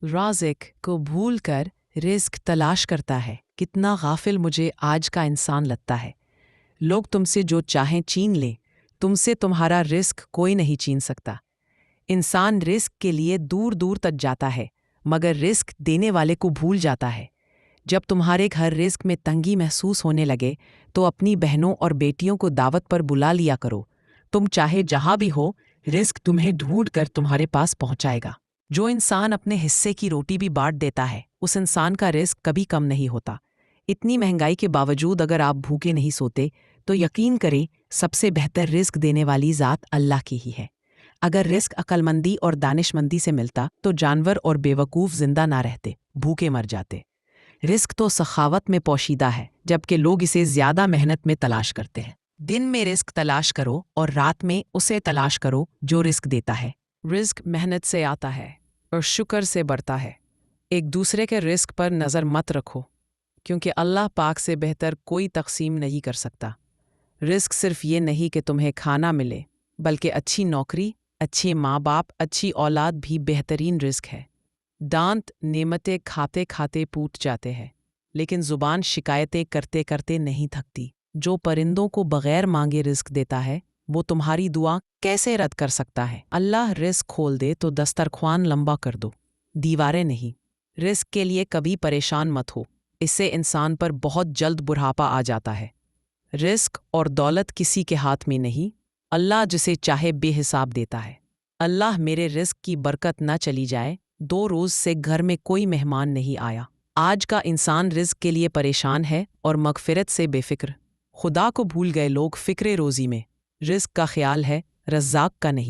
राज़िक को भूल कर रिस्क तलाश करता है। कितना गाफिल मुझे आज का इंसान लगता है। लोग तुमसे जो चाहें छीन लें, तुमसे तुम्हारा रिस्क कोई नहीं छीन सकता। इंसान रिस्क के लिए दूर दूर तक जाता है, मगर रिस्क देने वाले को भूल जाता है। जब तुम्हारे घर रिस्क में तंगी महसूस होने लगे तो अपनी बहनों और बेटियों को दावत पर बुला लिया करो। तुम चाहे जहां भी हो, रिस्क तुम्हें ढूंढ कर तुम्हारे पास पहुंचाएगा। जो इंसान अपने हिस्से की रोटी भी बांट देता है, उस इंसान का रिस्क कभी कम नहीं होता। इतनी महंगाई के बावजूद अगर आप भूखे नहीं सोते तो यकीन करें, सबसे बेहतर रिस्क देने वाली ज़ात अल्लाह की ही है। अगर रिस्क अक्लमंदी और दानिशमंदी से मिलता तो जानवर और बेवकूफ़ जिंदा ना रहते, भूखे मर जाते। रिस्क तो सखावत में पोशीदा है, जबकि लोग इसे ज़्यादा मेहनत में तलाश करते हैं। दिन में रिस्क तलाश करो और रात में उसे तलाश करो जो रिस्क देता है। रिस्क मेहनत से आता है और शुक्र से बढ़ता है। एक दूसरे के रिस्क पर नज़र मत रखो, क्योंकि अल्लाह पाक से बेहतर कोई तकसीम नहीं कर सकता। रिस्क सिर्फ ये नहीं कि तुम्हें खाना मिले, बल्कि अच्छी नौकरी, अच्छे माँ बाप, अच्छी औलाद भी बेहतरीन रिस्क है। दांत नेमतें खाते खाते टूट जाते हैं, लेकिन ज़ुबान शिकायतें करते करते नहीं थकती। जो परिंदों को बग़ैर मांगे रिस्क देता है, वो तुम्हारी दुआ कैसे रद्द कर सकता है। अल्लाह रिस्क खोल दे तो दस्तरख्वान लंबा कर दो, दीवारें नहीं। रिस्क के लिए कभी परेशान मत हो, इससे इंसान पर बहुत जल्द बुढ़ापा आ जाता है। रिस्क और दौलत किसी के हाथ में नहीं, अल्लाह जिसे चाहे बेहिसाब देता है। अल्लाह मेरे रिस्क की बरकत न चली जाए, 2 रोज़ से घर में कोई मेहमान नहीं आया। आज का इंसान रिस्क के लिए परेशान है और मगफिरत से बेफिक्र। खुदा को भूल गए लोग फ़िक्रे रोज़ी में। रिस्क का ख्याल है, रज़्ज़ाक़ का नहीं।